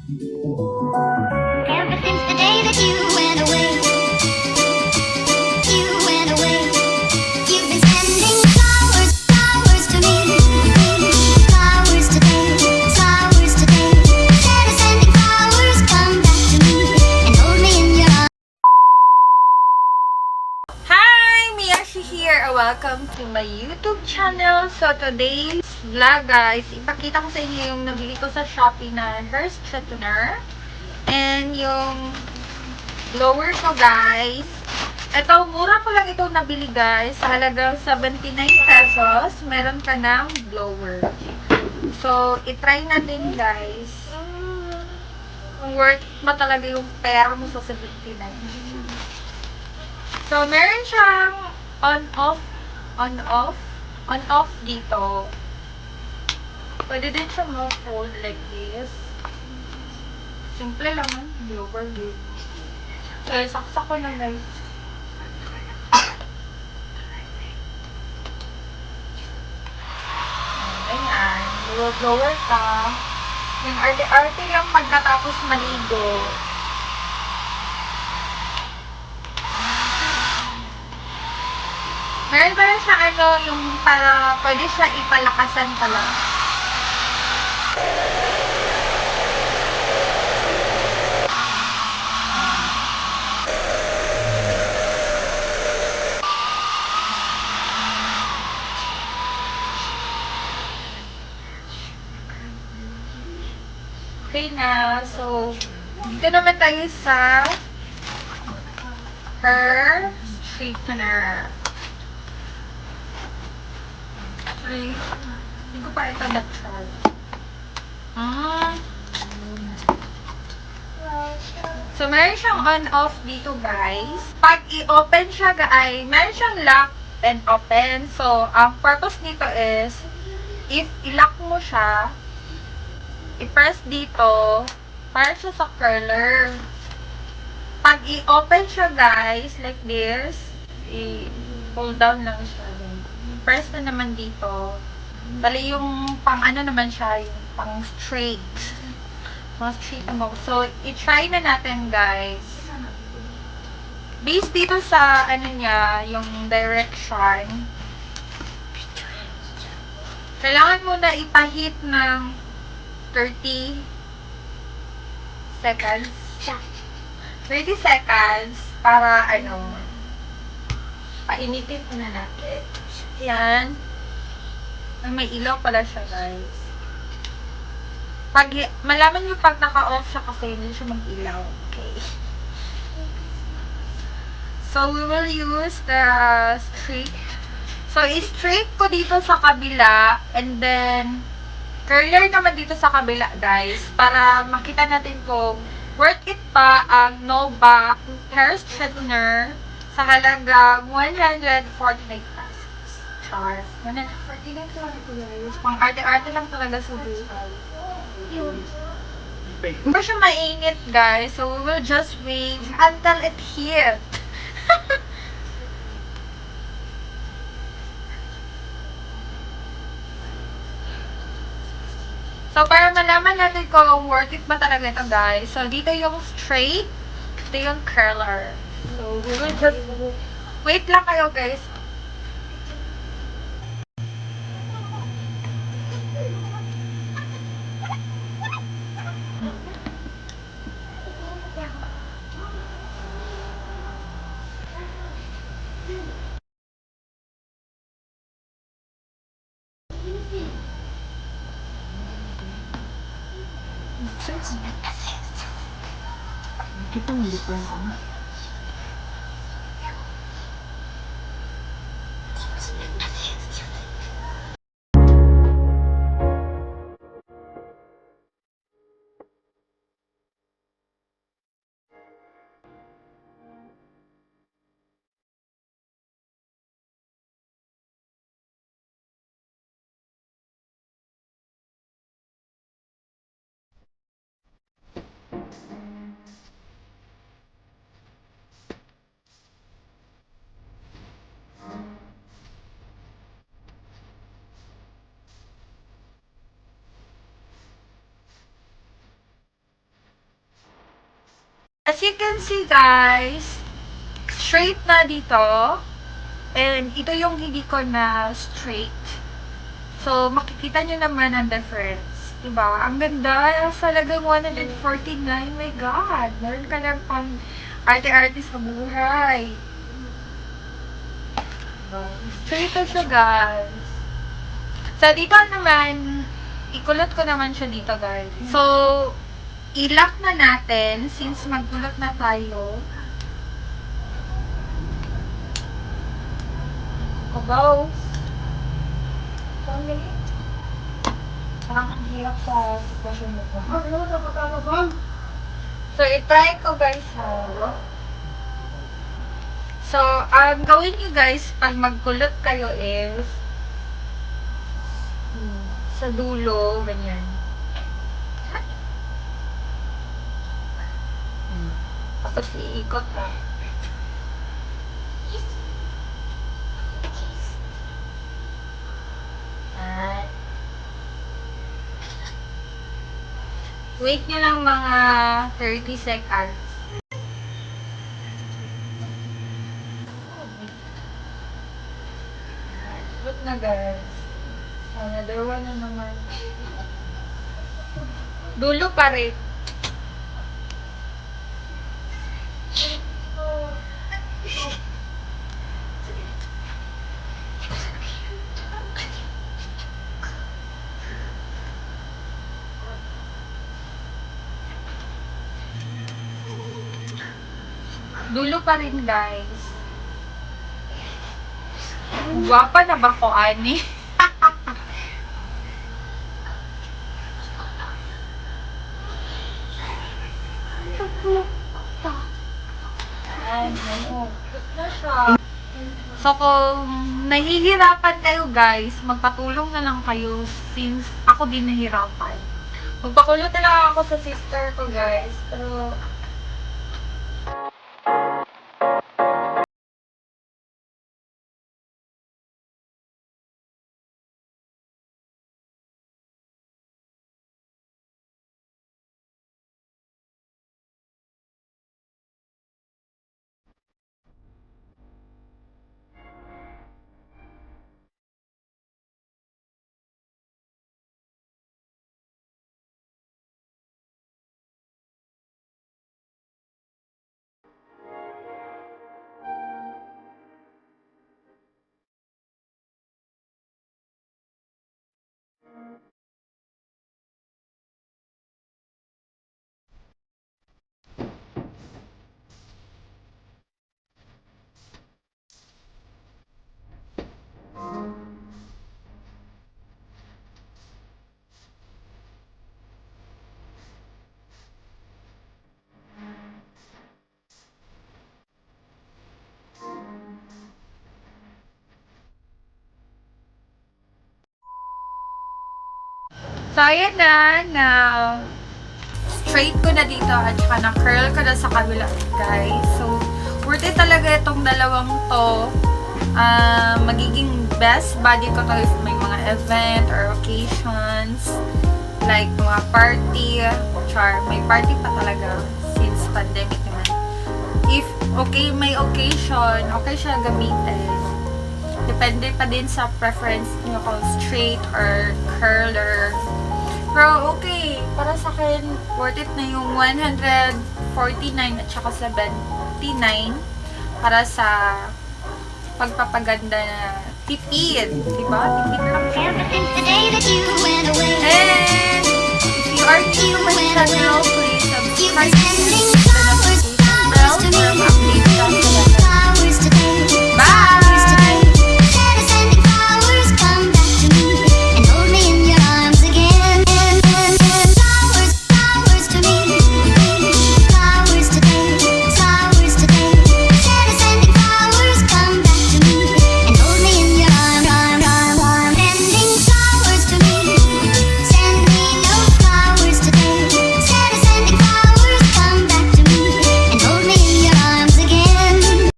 Ever since the day that you went away, you've been sending flowers, flowers to me, flowers today, flowers today. Instead of sending flowers, come back to me and hold me in your arms. Hi! Miyashi here! Welcome to my YouTube channel. So, today's vlog, guys, ipakita ko sa inyo yung nabili ko sa Shopee na hair straightener. And yung blower ko, guys. Ito, mura ko lang itong nabili, guys. Sa halagang 79 pesos, meron ka ng blower. So, itry natin, guys. Kung worth ba talaga yung pera mo sa 79. So, meron siyang on-off, on-off, on-off dito. Pwede din siya ma-fold like this. Simple lang ang blower din. So, saksak ko na guys. Ayan, blower ka. Yung arte-arte lang pagkatapos maligo. Meron ba na siya yung para pwede siya ipalakasan pala. Okay na. So, dito naman tayo sa hair straightener. Ay, hindi ko pa ito na-try. So, meron siyang on-off dito, guys. Pag i-open siya, guys, meron siyang lock and open. So, ang purpose nito is, if i-lock mo siya, i-press dito, para siya sa curler. Pag i-open siya, guys, like this, i-pull down lang siya. Press na naman dito. Bali yung pang ano naman siya, yung pang straight. Pang straight mo. So, i-try na natin, guys. Based dito sa, ano niya, yung direction, kailangan mo na ipahit ng 30 seconds. 30 seconds para, painitin na natin. Yan. May ilaw pala siya, guys. Malaman nyo pag naka-off siya kasi hindi siya mag-ilaw. Okay. So, we will use the straight. So, i-straight ko dito sa kabila and then curler naman dito sa kabila, guys, para makita natin kung worth it pa ang Nova hair straightener sa halagang 149 pesos. Char. 149 pesos. Pang arte-arte lang talaga sa buhay. Hindi siya mainit, guys. So, we will just wait until it heat. So, para malaman natin kung worth it ba talaga ito, guys. So, dito yung straight, dito yung curler. So, we will just wait lang kayo, guys. Kita mo different. As you can see, guys, straight na dito. And ito yung hindi ko na straight. So, makikita nyo naman ang difference. Diba? Ang ganda. Talagang 149. My God. Meron ka lang pang arte-arte sa buhay. Straight na siya, guys. So, dito naman, ikulot ko naman siya dito, guys. So, i-lock na natin since magkulot na tayo. Kabaw. Parang ang hirap sa sitwasyon mo ko. So, i-try ko, guys, ha. So, ang gawin nyo, guys, pag magkulot kayo is sa dulo, ganyan. Tapos iikot mo. At wait nyo lang mga 30 seconds. Good na, guys. Another one na naman. Dulo pa rin. Dulo pa rin, guys. Guwapa na ba ko, Ani? So, kung nahihirapan kayo, guys, magpatulong na lang kayo since ako din nahirapan. Magpakulot na lang ako sa sister ko, guys. Pero, so, ayan na straight ko na dito at saka na-curl ko na sa kabila, guys. So, worth it talaga itong dalawang to. Magiging best body ko to if may mga event or occasions. Like, mga party. Char, may party pa talaga since pandemic naman. If may occasion, okay siya gamitin. Depende pa din sa preference niyo kung straight or curler. Pero okay, para sa akin, worth it na yung 149 at saka 79 para sa pagpapaganda na tipid. Diba? Tipid lang siya. Ever since the day that you went away.